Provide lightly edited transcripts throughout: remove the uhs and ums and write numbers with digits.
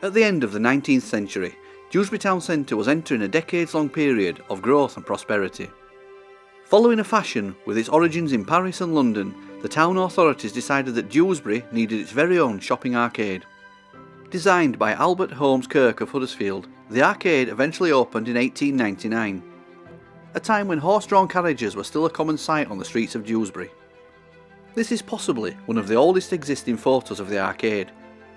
At the end of the 19th century, Dewsbury Town Centre was entering a decades-long period of growth and prosperity. Following a fashion with its origins in Paris and London, the town authorities decided that Dewsbury needed its very own shopping arcade. Designed by Albert Holmes Kirk of Huddersfield, the arcade eventually opened in 1899, a time when horse-drawn carriages were still a common sight on the streets of Dewsbury. This is possibly one of the oldest existing photos of the arcade.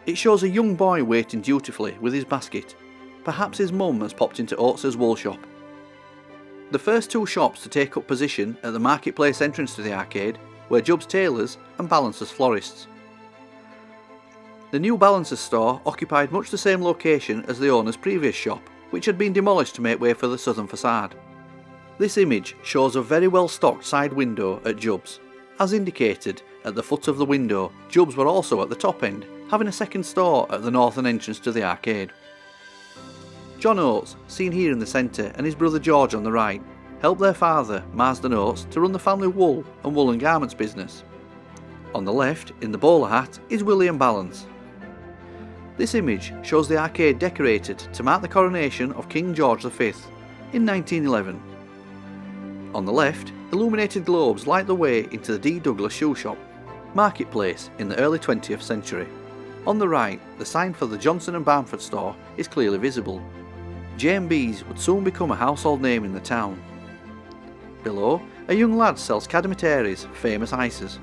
It shows a young boy waiting dutifully with his basket. Perhaps his mum has popped into Oates's wool shop. The first two shops to take up position at the marketplace entrance to the arcade were Jubb's Tailors and Balancer's Florists. The new Balancer's store occupied much the same location as the owner's previous shop, which had been demolished to make way for the southern facade. This image shows a very well stocked side window at Jubb's. As indicated at the foot of the window, Jubb's were also at the top end, having a second store at the northern entrance to the arcade. John Oates, seen here in the centre, and his brother George on the right, helped their father, Marsden Oates, to run the family wool and woolen garments business. On the left, in the bowler hat, is William Balance. This image shows the arcade decorated to mark the coronation of King George V in 1911. On the left, illuminated globes light the way into the D. Douglas shoe shop, marketplace in the early 20th century. On the right, the sign for the Johnson and Barnford store is clearly visible. J&B's would soon become a household name in the town. Below, a young lad sells Cadimetary's famous ices.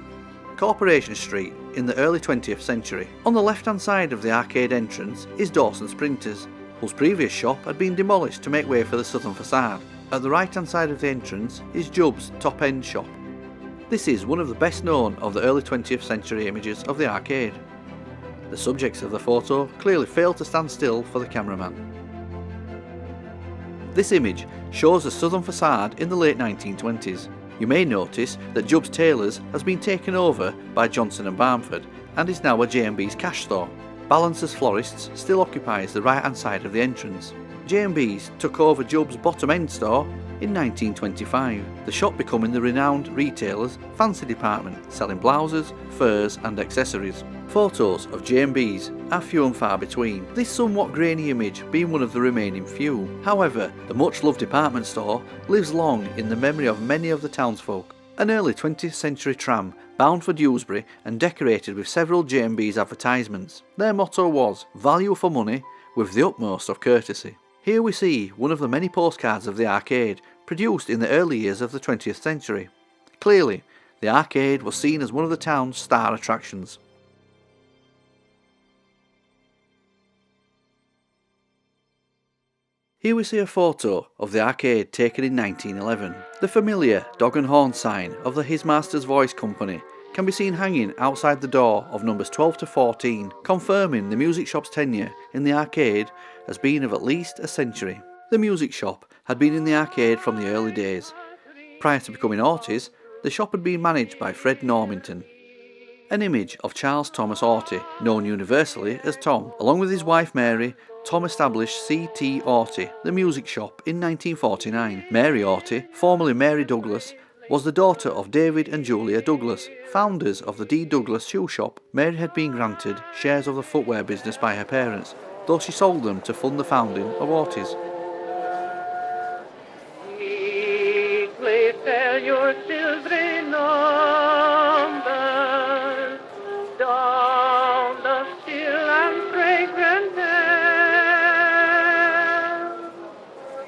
Corporation Street in the early 20th century. On the left-hand side of the arcade entrance is Dawson's Printers, whose previous shop had been demolished to make way for the southern facade. At the right-hand side of the entrance is Jubb's top-end shop. This is one of the best known of the early 20th century images of the arcade. The subjects of the photo clearly fail to stand still for the cameraman. This image shows the southern facade in the late 1920s. You may notice that Jubb's Tailors has been taken over by Johnson and Barnford and is now a J&B's cash store. Balancer's Florists still occupies the right-hand side of the entrance. J&B's took over Jubb's bottom-end store in 1925, the shop becoming the renowned retailer's fancy department, selling blouses, furs and accessories. Photos of J&B's are few and far between, this somewhat grainy image being one of the remaining few. However, the much-loved department store lives long in the memory of many of the townsfolk. An early 20th century tram bound for Dewsbury and decorated with several J&B's advertisements. Their motto was, "Value for money with the utmost of courtesy." Here we see one of the many postcards of the arcade produced in the early years of the 20th century. Clearly, the arcade was seen as one of the town's star attractions. Here we see a photo of the arcade taken in 1911. The familiar dog and horn sign of the His Master's Voice Company can be seen hanging outside the door of numbers 12 to 14, confirming the music shop's tenure in the arcade has been of at least a century. The music shop had been in the arcade from the early days. Prior to becoming Artis, the shop had been managed by Fred Normington. An image of Charles Thomas Artis, known universally as Tom. Along with his wife Mary, Tom established C.T. Artis, the music shop, in 1949. Mary Artis, formerly Mary Douglas, was the daughter of David and Julia Douglas, founders of the D. Douglas shoe shop. Mary had been granted shares of the footwear business by her parents, though she sold them to fund the founding of Artis. Meekly sell your silvery numbers down the still and fragrant air.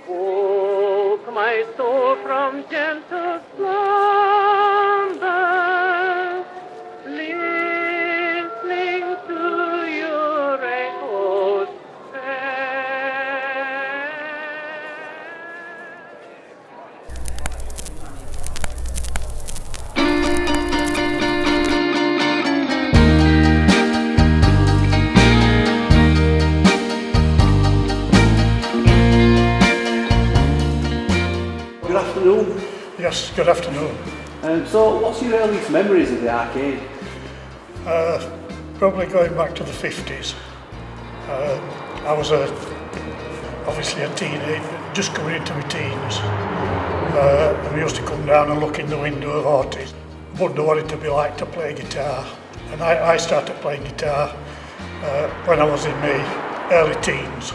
Woke my soul from gentle slumber, listening to your echoes fair. Good afternoon. Yes, good afternoon. So, what's your earliest memories of the arcade? Probably going back to the 50s. I was obviously a teenager, just coming into my teens. And we used to come down and look in the window of Artis. Wonder what it'd be like to play guitar. And I started playing guitar when I was in my early teens,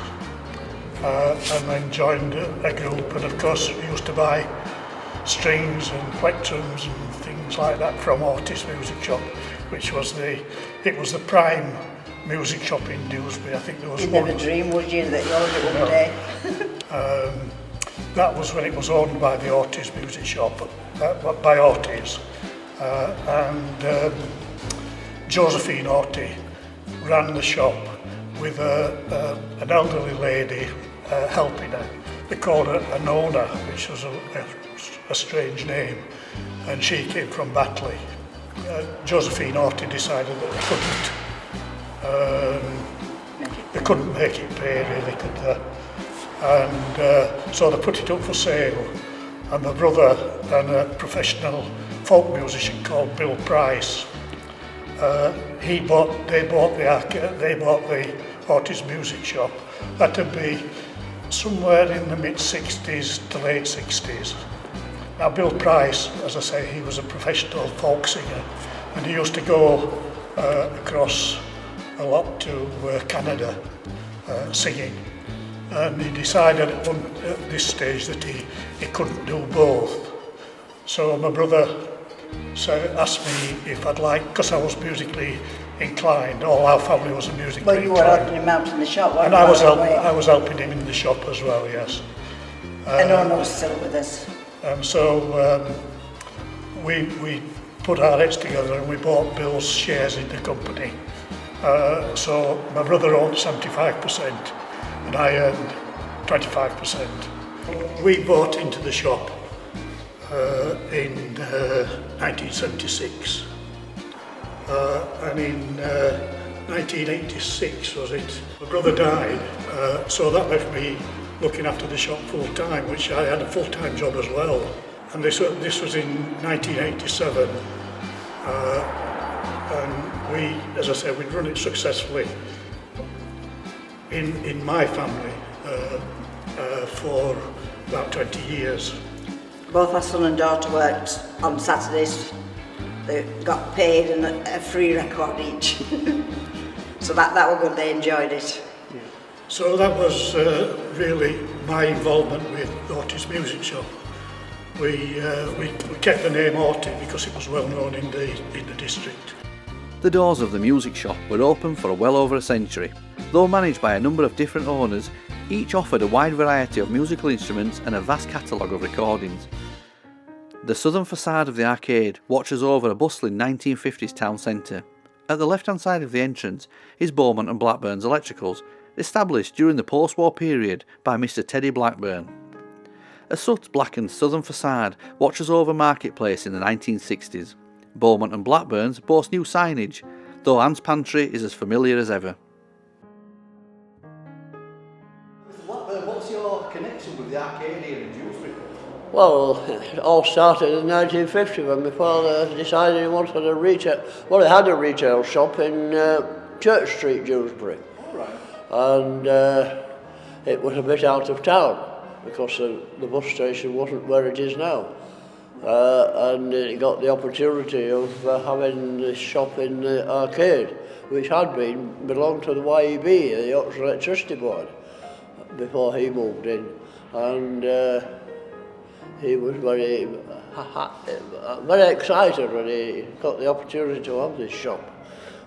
and then joined a group, and of course we used to buy strings and plectrums and things like that from Artis music shop, which was the prime music shop in Dewsbury. I think there was You'd one. never dream, would you, that you owned it one day? That was when it was owned by the Artis music shop, by Artis, and Josephine Artis ran the shop with an elderly lady helping her. They called her a Nona, which was a strange name, and she came from Batley. Josephine Artis decided that they couldn't make it pay really, could they? And so they put it up for sale, and my brother and a professional folk musician called Bill Price, they bought the Artis music shop. That would be somewhere in the mid-60s to late 60s. Now Bill Price, as I say, he was a professional folk singer, and he used to go across a lot to Canada singing. And he decided at this stage that he couldn't do both. So my brother asked me if I'd like, because I was musically inclined, all our family was musically Well, you were inclined. helping him out in the shop, weren't And I you? was helping him in the shop as well, yes. And Ono's still with us. And so we put our heads together and we bought Bill's shares in the company. So my brother owned 75% and I earned 25%. We bought into the shop in 1976. And in 1986 was it, my brother died, so that left me looking after the shop full time, which I had a full-time job as well. And this was in 1987, and we, as I said, we'd run it successfully in my family for about 20 years. Both our son and daughter worked on Saturdays. They got paid and a free record each. So that was good, they enjoyed it. So that was really my involvement with Artis Music Shop. We kept the name Artis because it was well known in the district. The doors of the music shop were open for well over a century. Though managed by a number of different owners, each offered a wide variety of musical instruments and a vast catalogue of recordings. The southern facade of the arcade watches over a bustling 1950s town centre. At the left-hand side of the entrance is Beaumont and Blackburn's Electricals, established during the post-war period by Mr Teddy Blackburn. A soot-blackened southern facade watches over Marketplace in the 1960s. Beaumont and Blackburn's boast new signage, though Anne's Pantry is as familiar as ever. Mr Blackburn, what's your connection with the arcade here in Dewsbury? Well, it all started in 1950 when my father decided he wanted a retail, well, he had a retail shop in Church Street, Dewsbury. All right. And it was a bit out of town because the bus station wasn't where it is now. And he got the opportunity of having this shop in the arcade, which had belonged to the YEB, the Yorkshire Electricity Board, before he moved in. And he was very excited when he got the opportunity to have this shop,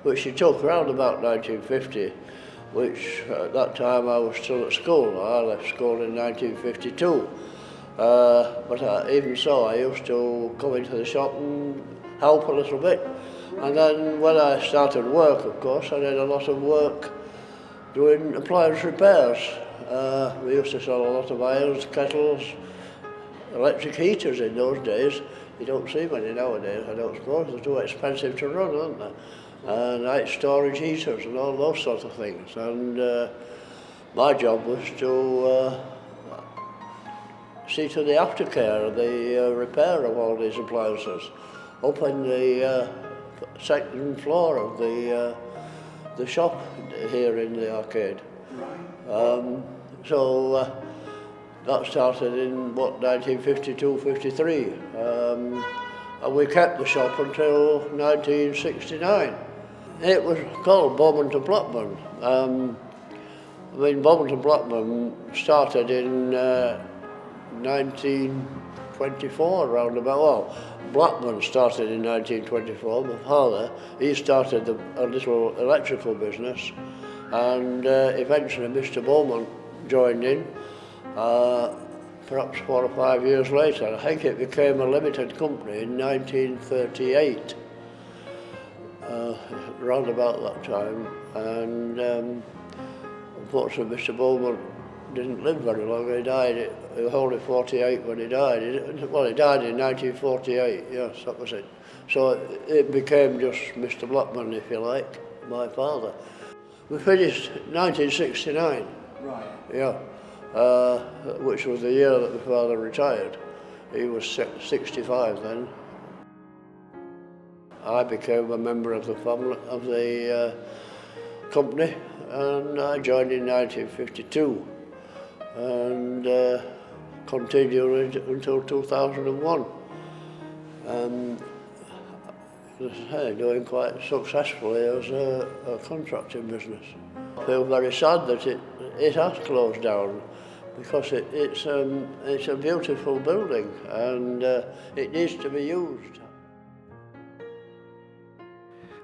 which he took around about 1950, which at that time I was still at school. I left school in 1952. But even so, I used to come into the shop and help a little bit. And then when I started work, of course, I did a lot of work doing appliance repairs. We used to sell a lot of irons, kettles, electric heaters in those days. You don't see many nowadays, I don't suppose. They're too expensive to run, aren't they? Night storage heaters and all those sorts of things. And my job was to see to the aftercare, the repair of all these appliances, up in the second floor of the shop here in the arcade. So that started in, 1952, 53. And we kept the shop until 1969. It was called Beaumont and Blackburn. I mean, Bobbins and Blackman started in 1924, around about. Well, Blackman started in 1924. My father, he started a little electrical business, and eventually Mr. Bowman joined in. Perhaps 4 or 5 years later. I think it became a limited company in 1938, around about that time. And unfortunately, Mr. Bowman didn't live very long. He died. He was only 48 when he died. He died in 1948. Yes, that was it. So it became just Mr. Blackman, if you like, my father. We finished 1969. Right. Yeah. Which was the year that my father retired. He was 65 then. I became a member of the family, of the company, and I joined in 1952 and continued until 2001. As I say, doing quite successfully as a contracting business. I feel very sad that it has closed down, because it's a beautiful building and it needs to be used.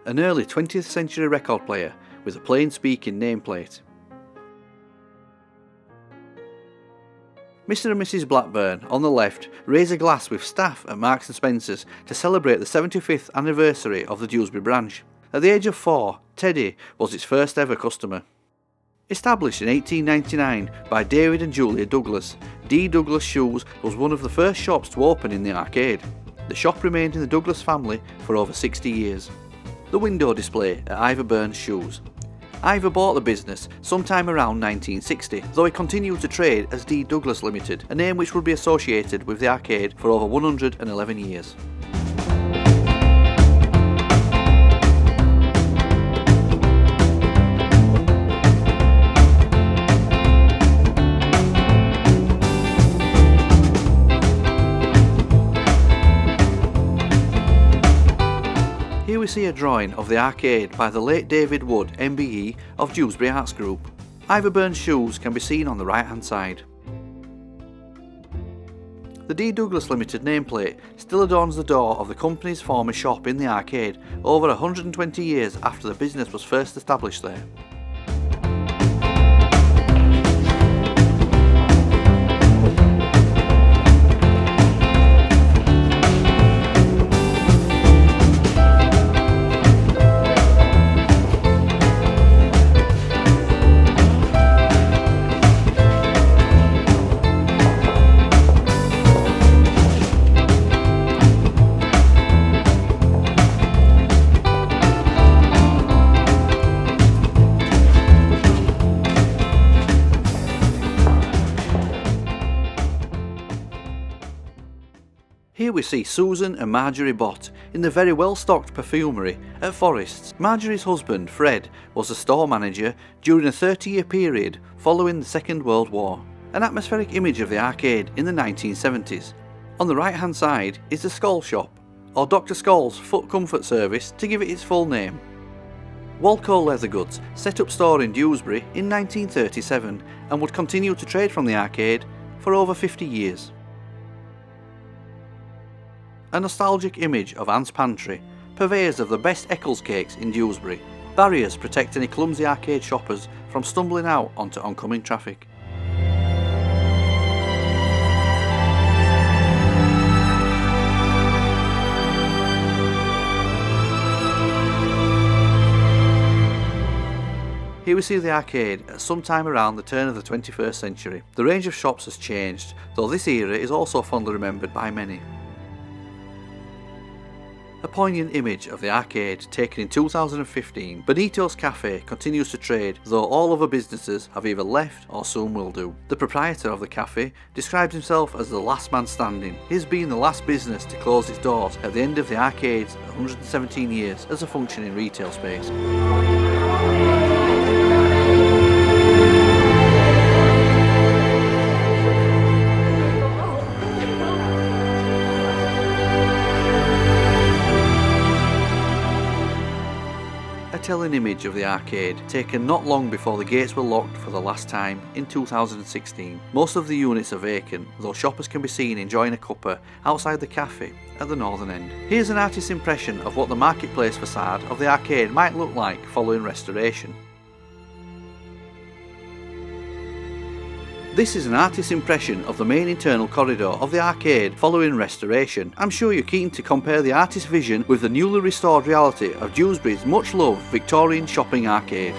An early 20th century record player with a plain speaking nameplate. Mr. and Mrs. Blackburn, on the left, raise a glass with staff at Marks & Spencer's to celebrate the 75th anniversary of the Dewsbury branch. At the age of 4, Teddy was its first ever customer. Established in 1899 by David and Julia Douglas, D. Douglas Shoes was one of the first shops to open in the arcade. The shop remained in the Douglas family for over 60 years. The window display at Ivor Burns Shoes. Ivor bought the business sometime around 1960, though he continued to trade as D. Douglas Limited, a name which would be associated with the arcade for over 111 years. Here we see a drawing of the arcade by the late David Wood, MBE, of Dewsbury Arts Group. Ivor Burns Shoes can be seen on the right hand side. The D. Douglas Limited nameplate still adorns the door of the company's former shop in the arcade over 120 years after the business was first established there. Here we see Susan and Marjorie Bott in the very well-stocked perfumery at Forest's. Marjorie's husband, Fred, was a store manager during a 30-year period following the Second World War. An atmospheric image of the arcade in the 1970s. On the right-hand side is the Skoll Shop, or Dr. Skoll's Foot Comfort Service to give it its full name. Walco Leather Goods set up store in Dewsbury in 1937 and would continue to trade from the arcade for over 50 years. A nostalgic image of Anne's Pantry, purveyors of the best Eccles cakes in Dewsbury. Barriers protect any clumsy arcade shoppers from stumbling out onto oncoming traffic. Here we see the arcade at some time around the turn of the 21st century. The range of shops has changed, though this era is also fondly remembered by many. A poignant image of the arcade taken in 2015. Benito's Cafe continues to trade, though all other businesses have either left or soon will do. The proprietor of the cafe describes himself as the last man standing, his being the last business to close its doors at the end of the arcade's 117 years as a functioning retail space. A retelling image of the arcade, taken not long before the gates were locked for the last time in 2016. Most of the units are vacant, though shoppers can be seen enjoying a cuppa outside the cafe at the northern end. Here's an artist's impression of what the marketplace facade of the arcade might look like following restoration. This is an artist's impression of the main internal corridor of the arcade following restoration. I'm sure you're keen to compare the artist's vision with the newly restored reality of Dewsbury's much loved Victorian shopping arcade.